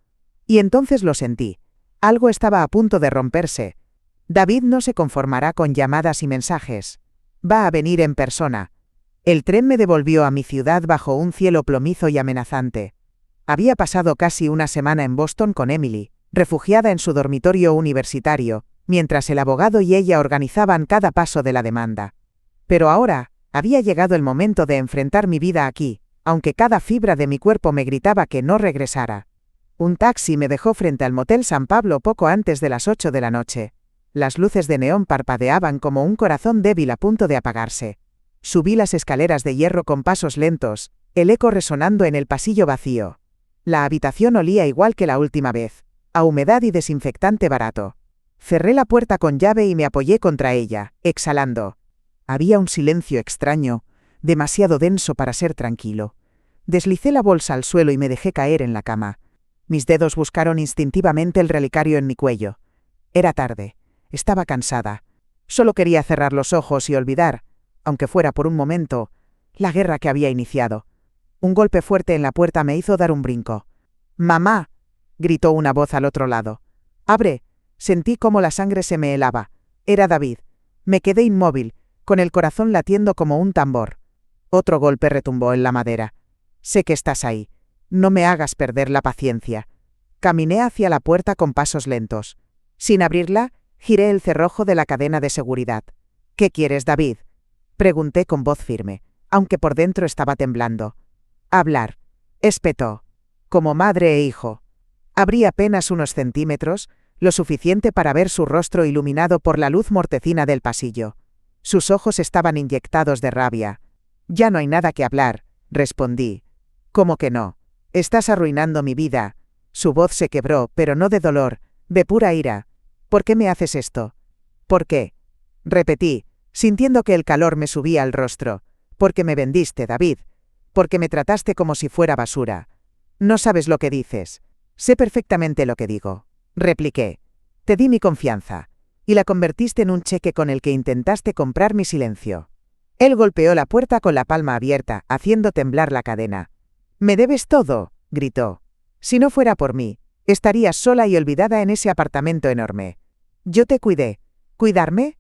Y entonces lo sentí. Algo estaba a punto de romperse. David no se conformará con llamadas y mensajes. Va a venir en persona. El tren me devolvió a mi ciudad bajo un cielo plomizo y amenazante. Había pasado casi una semana en Boston con Emily, refugiada en su dormitorio universitario, mientras el abogado y ella organizaban cada paso de la demanda. Pero ahora, había llegado el momento de enfrentar mi vida aquí, aunque cada fibra de mi cuerpo me gritaba que no regresara. Un taxi me dejó frente al Motel San Pablo poco antes de las 8 de la noche. Las luces de neón parpadeaban como un corazón débil a punto de apagarse. Subí las escaleras de hierro con pasos lentos, el eco resonando en el pasillo vacío. La habitación olía igual que la última vez, a humedad y desinfectante barato. Cerré la puerta con llave y me apoyé contra ella, exhalando. Había un silencio extraño, demasiado denso para ser tranquilo. Deslicé la bolsa al suelo y me dejé caer en la cama. Mis dedos buscaron instintivamente el relicario en mi cuello. Era tarde. Estaba cansada. Solo quería cerrar los ojos y olvidar, aunque fuera por un momento, la guerra que había iniciado. Un golpe fuerte en la puerta me hizo dar un brinco. «¡Mamá!», gritó una voz al otro lado. «¡Abre!». Sentí cómo la sangre se me helaba. Era David. Me quedé inmóvil, con el corazón latiendo como un tambor. Otro golpe retumbó en la madera. «Sé que estás ahí. No me hagas perder la paciencia». Caminé hacia la puerta con pasos lentos. Sin abrirla, giré el cerrojo de la cadena de seguridad. «¿Qué quieres, David?», pregunté con voz firme, aunque por dentro estaba temblando. «Hablar», espetó. Como madre e hijo. Abrí apenas unos centímetros, lo suficiente para ver su rostro iluminado por la luz mortecina del pasillo. Sus ojos estaban inyectados de rabia. «Ya no hay nada que hablar», respondí. «¿Cómo que no? Estás arruinando mi vida». Su voz se quebró, pero no de dolor, de pura ira. «¿Por qué me haces esto?». «¿Por qué?», repetí, sintiendo que el calor me subía al rostro. «Porque me vendiste, David. Porque me trataste como si fuera basura». «No sabes lo que dices». «Sé perfectamente lo que digo», repliqué. «Te di mi confianza. Y la convertiste en un cheque con el que intentaste comprar mi silencio». Él golpeó la puerta con la palma abierta, haciendo temblar la cadena. Me debes todo, gritó. Si no fuera por mí, estarías sola y olvidada en ese apartamento enorme. Yo te cuidé. ¿Cuidarme?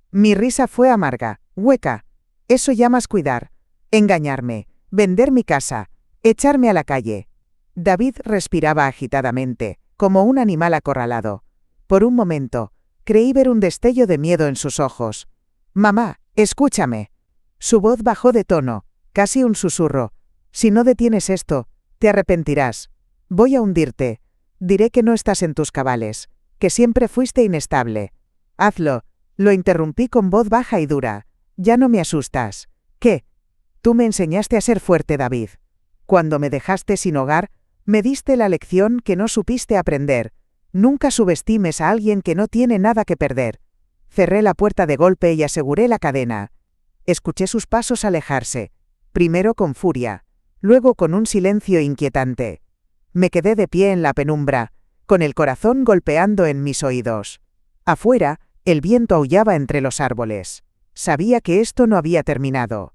Mi risa fue amarga, hueca. Eso llamas cuidar. Engañarme, vender mi casa, echarme a la calle. David respiraba agitadamente, como un animal acorralado. Por un momento, creí ver un destello de miedo en sus ojos. Mamá, escúchame. Su voz bajó de tono, casi un susurro. Si no detienes esto, te arrepentirás. Voy a hundirte. Diré que no estás en tus cabales, que siempre fuiste inestable. Hazlo. Lo interrumpí con voz baja y dura. Ya no me asustas. ¿Qué? Tú me enseñaste a ser fuerte, David. Cuando me dejaste sin hogar, me diste la lección que no supiste aprender. Nunca subestimes a alguien que no tiene nada que perder. Cerré la puerta de golpe y aseguré la cadena. Escuché sus pasos alejarse, primero con furia, luego con un silencio inquietante. Me quedé de pie en la penumbra, con el corazón golpeando en mis oídos. Afuera, el viento aullaba entre los árboles. Sabía que esto no había terminado.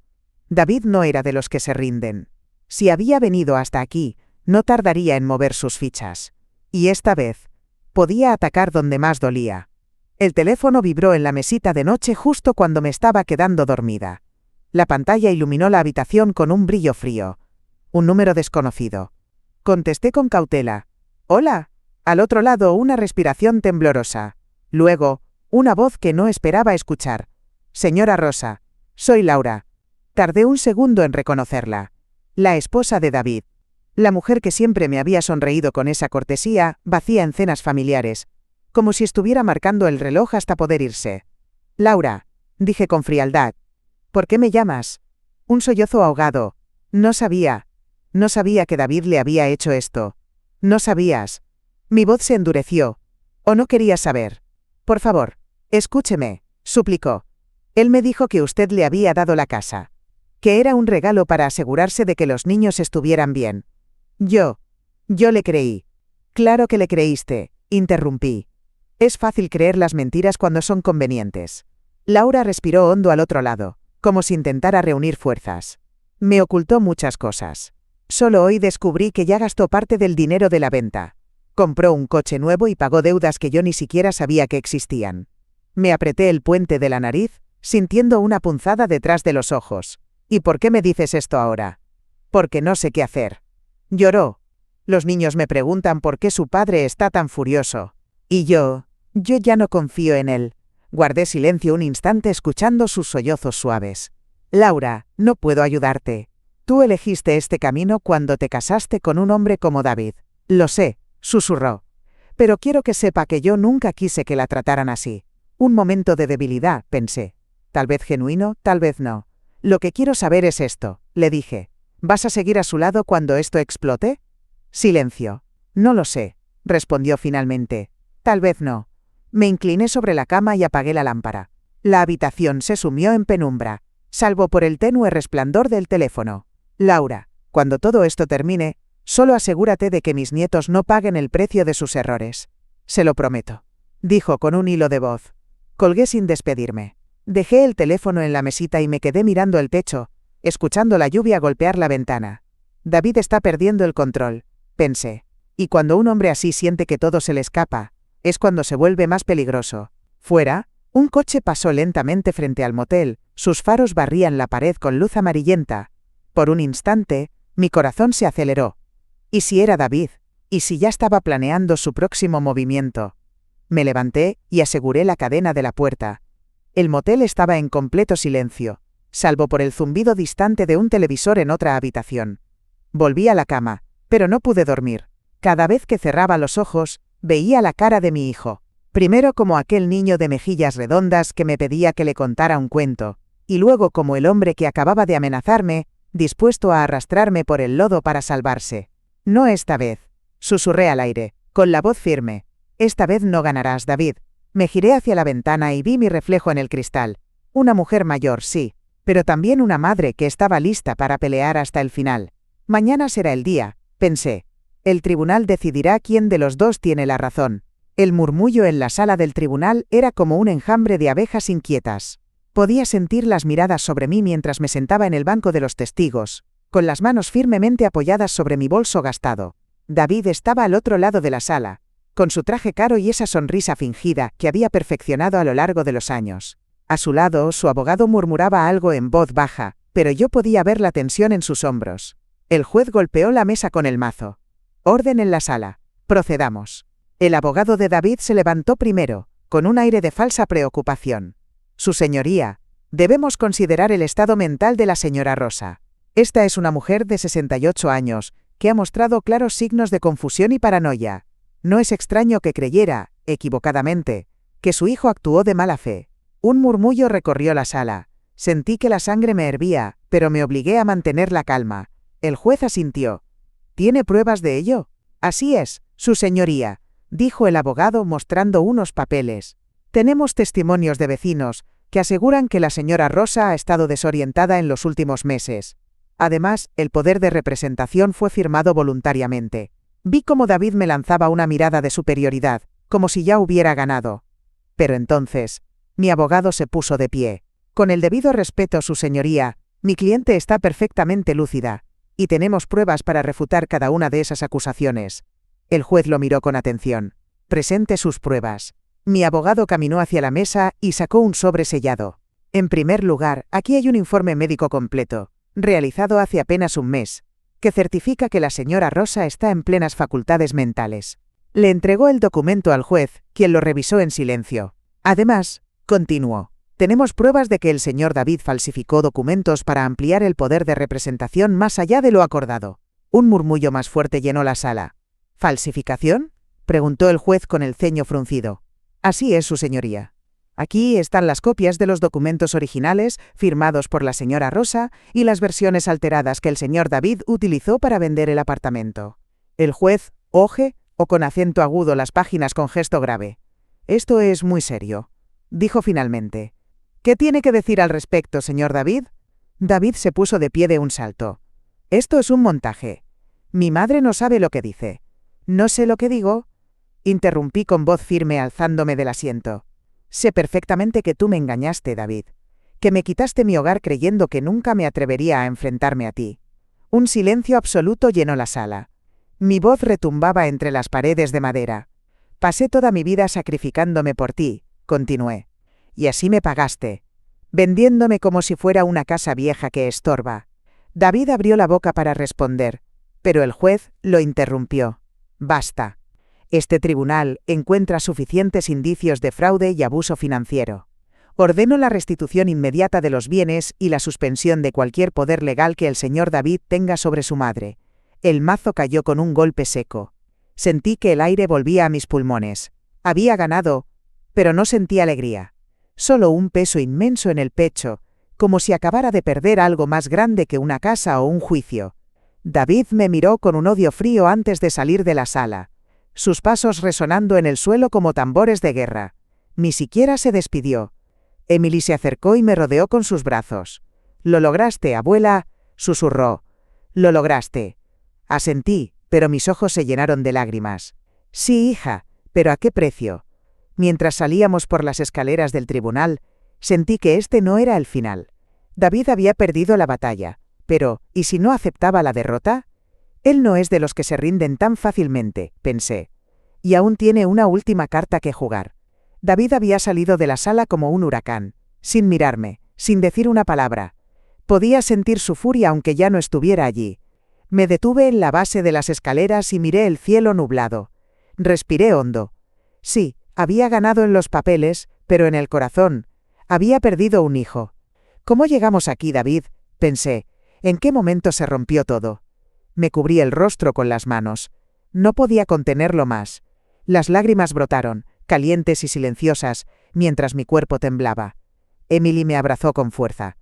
David no era de los que se rinden. Si había venido hasta aquí, no tardaría en mover sus fichas. Y esta vez, podía atacar donde más dolía. El teléfono vibró en la mesita de noche justo cuando me estaba quedando dormida. La pantalla iluminó la habitación con un brillo frío. Un número desconocido. Contesté con cautela. «Hola». Al otro lado una respiración temblorosa. Luego, una voz que no esperaba escuchar. «Señora Rosa, soy Laura». Tardé un segundo en reconocerla. La esposa de David. La mujer que siempre me había sonreído con esa cortesía, vacía en cenas familiares, como si estuviera marcando el reloj hasta poder irse. «Laura», dije con frialdad. «¿Por qué me llamas?» Un sollozo ahogado. No sabía que David le había hecho esto. No sabías. Mi voz se endureció. ¿O no querías saber? Por favor, escúcheme, suplicó. Él me dijo que usted le había dado la casa. Que era un regalo para asegurarse de que los niños estuvieran bien. Yo le creí. Claro que le creíste, interrumpí. Es fácil creer las mentiras cuando son convenientes. Laura respiró hondo al otro lado, como si intentara reunir fuerzas. Me ocultó muchas cosas. Solo hoy descubrí que ya gastó parte del dinero de la venta. Compró un coche nuevo y pagó deudas que yo ni siquiera sabía que existían. Me apreté el puente de la nariz, sintiendo una punzada detrás de los ojos. ¿Y por qué me dices esto ahora? Porque no sé qué hacer. Lloró. Los niños me preguntan por qué su padre está tan furioso. Y yo ya no confío en él. Guardé silencio un instante escuchando sus sollozos suaves. Laura, no puedo ayudarte. Tú elegiste este camino cuando te casaste con un hombre como David. Lo sé, susurró. Pero quiero que sepa que yo nunca quise que la trataran así. Un momento de debilidad, pensé. Tal vez genuino, tal vez no. Lo que quiero saber es esto, le dije. ¿Vas a seguir a su lado cuando esto explote? Silencio. No lo sé, respondió finalmente. Tal vez no. Me incliné sobre la cama y apagué la lámpara. La habitación se sumió en penumbra, salvo por el tenue resplandor del teléfono. Laura, cuando todo esto termine, solo asegúrate de que mis nietos no paguen el precio de sus errores. Se lo prometo, dijo con un hilo de voz. Colgué sin despedirme. Dejé el teléfono en la mesita y me quedé mirando el techo, escuchando la lluvia golpear la ventana. David está perdiendo el control, pensé. Y cuando un hombre así siente que todo se le escapa, es cuando se vuelve más peligroso. Fuera, un coche pasó lentamente frente al motel, sus faros barrían la pared con luz amarillenta. Por un instante, mi corazón se aceleró. ¿Y si era David? ¿Y si ya estaba planeando su próximo movimiento? Me levanté y aseguré la cadena de la puerta. El motel estaba en completo silencio, salvo por el zumbido distante de un televisor en otra habitación. Volví a la cama, pero no pude dormir. Cada vez que cerraba los ojos, veía la cara de mi hijo. Primero como aquel niño de mejillas redondas que me pedía que le contara un cuento, y luego como el hombre que acababa de amenazarme, dispuesto a arrastrarme por el lodo para salvarse. No esta vez, susurré al aire, con la voz firme. Esta vez no ganarás, David. Me giré hacia la ventana y vi mi reflejo en el cristal. Una mujer mayor, sí, pero también una madre que estaba lista para pelear hasta el final. Mañana será el día, pensé. El tribunal decidirá quién de los dos tiene la razón. El murmullo en la sala del tribunal era como un enjambre de abejas inquietas. Podía sentir las miradas sobre mí mientras me sentaba en el banco de los testigos, con las manos firmemente apoyadas sobre mi bolso gastado. David estaba al otro lado de la sala, con su traje caro y esa sonrisa fingida que había perfeccionado a lo largo de los años. A su lado, su abogado murmuraba algo en voz baja, pero yo podía ver la tensión en sus hombros. El juez golpeó la mesa con el mazo. Orden en la sala. Procedamos. El abogado de David se levantó primero, con un aire de falsa preocupación. Su señoría, debemos considerar el estado mental de la señora Rosa. Esta es una mujer de 68 años, que ha mostrado claros signos de confusión y paranoia. No es extraño que creyera, equivocadamente, que su hijo actuó de mala fe. Un murmullo recorrió la sala. Sentí que la sangre me hervía, pero me obligué a mantener la calma. El juez asintió. ¿Tiene pruebas de ello? Así es, su señoría, dijo el abogado mostrando unos papeles. Tenemos testimonios de vecinos que aseguran que la señora Rosa ha estado desorientada en los últimos meses. Además, el poder de representación fue firmado voluntariamente. Vi cómo David me lanzaba una mirada de superioridad, como si ya hubiera ganado. Pero entonces, mi abogado se puso de pie. Con el debido respeto, su señoría, mi cliente está perfectamente lúcida, y tenemos pruebas para refutar cada una de esas acusaciones. El juez lo miró con atención. Presente sus pruebas. Mi abogado caminó hacia la mesa y sacó un sobre sellado. En primer lugar, aquí hay un informe médico completo, realizado hace apenas un mes, que certifica que la señora Rosa está en plenas facultades mentales. Le entregó el documento al juez, quien lo revisó en silencio. Además, continuó, tenemos pruebas de que el señor David falsificó documentos para ampliar el poder de representación más allá de lo acordado. Un murmullo más fuerte llenó la sala. ¿Falsificación?, preguntó el juez con el ceño fruncido. Así es, su señoría. Aquí están las copias de los documentos originales, firmados por la señora Rosa, y las versiones alteradas que el señor David utilizó para vender el apartamento. El juez hoje o con acento agudo las páginas con gesto grave. Esto es muy serio, dijo finalmente. ¿Qué tiene que decir al respecto, señor David? David se puso de pie de un salto. Esto es un montaje. Mi madre no sabe lo que dice. ¿No sé lo que digo? Interrumpí con voz firme alzándome del asiento. Sé perfectamente que tú me engañaste, David. Que me quitaste mi hogar creyendo que nunca me atrevería a enfrentarme a ti. Un silencio absoluto llenó la sala. Mi voz retumbaba entre las paredes de madera. Pasé toda mi vida sacrificándome por ti, continué. Y así me pagaste. Vendiéndome como si fuera una casa vieja que estorba. David abrió la boca para responder, pero el juez lo interrumpió. Basta. Este tribunal encuentra suficientes indicios de fraude y abuso financiero. Ordeno la restitución inmediata de los bienes y la suspensión de cualquier poder legal que el señor David tenga sobre su madre. El mazo cayó con un golpe seco. Sentí que el aire volvía a mis pulmones. Había ganado, pero no sentí alegría. Solo un peso inmenso en el pecho, como si acabara de perder algo más grande que una casa o un juicio. David me miró con un odio frío antes de salir de la sala, sus pasos resonando en el suelo como tambores de guerra. Ni siquiera se despidió. Emily se acercó y me rodeó con sus brazos. «Lo lograste, abuela», susurró. «Lo lograste». Asentí, pero mis ojos se llenaron de lágrimas. «Sí, hija, pero ¿a qué precio?». Mientras salíamos por las escaleras del tribunal, sentí que este no era el final. David había perdido la batalla, pero ¿y si no aceptaba la derrota? Él no es de los que se rinden tan fácilmente, pensé. Y aún tiene una última carta que jugar. David había salido de la sala como un huracán, sin mirarme, sin decir una palabra. Podía sentir su furia aunque ya no estuviera allí. Me detuve en la base de las escaleras y miré el cielo nublado. Respiré hondo. Sí, había ganado en los papeles, pero en el corazón. Había perdido un hijo. ¿Cómo llegamos aquí, David?, pensé. ¿En qué momento se rompió todo? Me cubrí el rostro con las manos. No podía contenerlo más. Las lágrimas brotaron, calientes y silenciosas, mientras mi cuerpo temblaba. Emily me abrazó con fuerza.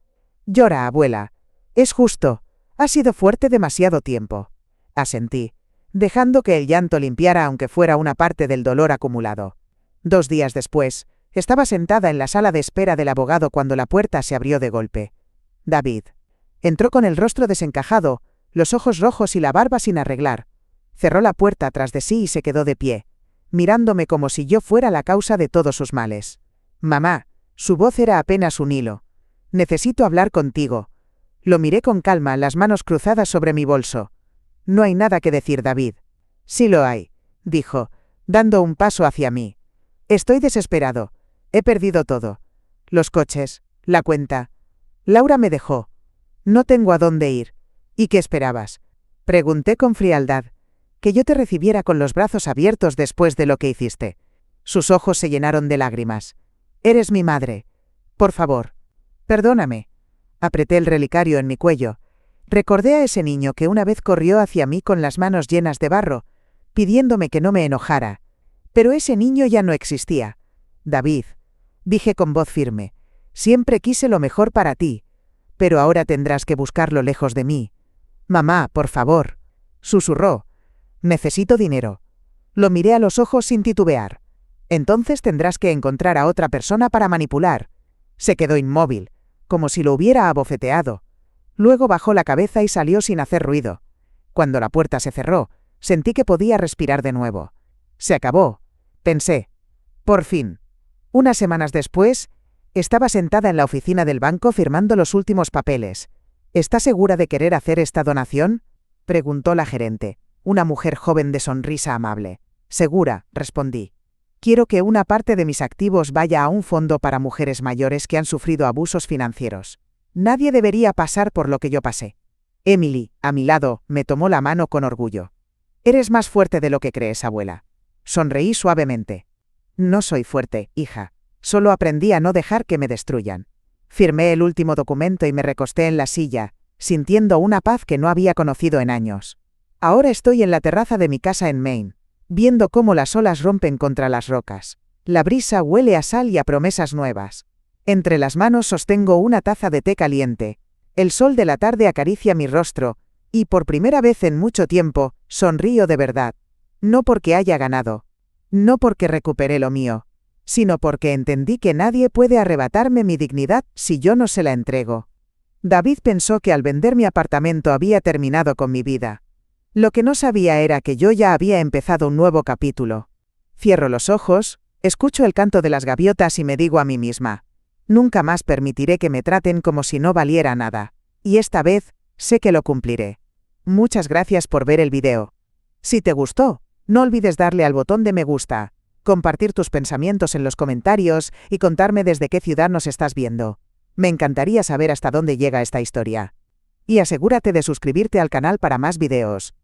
«Llora, abuela. Es justo. Ha sido fuerte demasiado tiempo». Asentí, dejando que el llanto limpiara aunque fuera una parte del dolor acumulado. 2 días después, estaba sentada en la sala de espera del abogado cuando la puerta se abrió de golpe. David. Entró con el rostro desencajado, los ojos rojos y la barba sin arreglar. Cerró la puerta tras de sí y se quedó de pie, mirándome como si yo fuera la causa de todos sus males. «Mamá», su voz era apenas un hilo. «Necesito hablar contigo». Lo miré con calma, las manos cruzadas sobre mi bolso. No hay nada que decir, David. Sí lo hay, dijo, dando un paso hacia mí. Estoy desesperado. He perdido todo. Los coches, la cuenta. Laura me dejó. No tengo a dónde ir. ¿Y qué esperabas? Pregunté con frialdad. Que yo te recibiera con los brazos abiertos después de lo que hiciste. Sus ojos se llenaron de lágrimas. Eres mi madre. Por favor. Perdóname. Apreté el relicario en mi cuello. Recordé a ese niño que una vez corrió hacia mí con las manos llenas de barro, pidiéndome que no me enojara. Pero ese niño ya no existía. David, dije con voz firme, siempre quise lo mejor para ti, pero ahora tendrás que buscarlo lejos de mí. Mamá, por favor, susurró. Necesito dinero. Lo miré a los ojos sin titubear. Entonces tendrás que encontrar a otra persona para manipular. Se quedó inmóvil, como si lo hubiera abofeteado. Luego bajó la cabeza y salió sin hacer ruido. Cuando la puerta se cerró, sentí que podía respirar de nuevo. Se acabó, pensé. Por fin. Unas semanas después, estaba sentada en la oficina del banco firmando los últimos papeles. ¿Está segura de querer hacer esta donación?, preguntó la gerente, una mujer joven de sonrisa amable. Segura, respondí. Quiero que una parte de mis activos vaya a un fondo para mujeres mayores que han sufrido abusos financieros. Nadie debería pasar por lo que yo pasé. Emily, a mi lado, me tomó la mano con orgullo. Eres más fuerte de lo que crees, abuela. Sonreí suavemente. No soy fuerte, hija. Solo aprendí a no dejar que me destruyan. Firmé el último documento y me recosté en la silla, sintiendo una paz que no había conocido en años. Ahora estoy en la terraza de mi casa en Maine, viendo cómo las olas rompen contra las rocas. La brisa huele a sal y a promesas nuevas. Entre las manos sostengo una taza de té caliente. El sol de la tarde acaricia mi rostro, y por primera vez en mucho tiempo, sonrío de verdad. No porque haya ganado. No porque recuperé lo mío. Sino porque entendí que nadie puede arrebatarme mi dignidad si yo no se la entrego. David pensó que al vender mi apartamento había terminado con mi vida. Lo que no sabía era que yo ya había empezado un nuevo capítulo. Cierro los ojos, escucho el canto de las gaviotas y me digo a mí misma: nunca más permitiré que me traten como si no valiera nada. Y esta vez, sé que lo cumpliré. Muchas gracias por ver el video. Si te gustó, no olvides darle al botón de me gusta, compartir tus pensamientos en los comentarios y contarme desde qué ciudad nos estás viendo. Me encantaría saber hasta dónde llega esta historia. Y asegúrate de suscribirte al canal para más videos.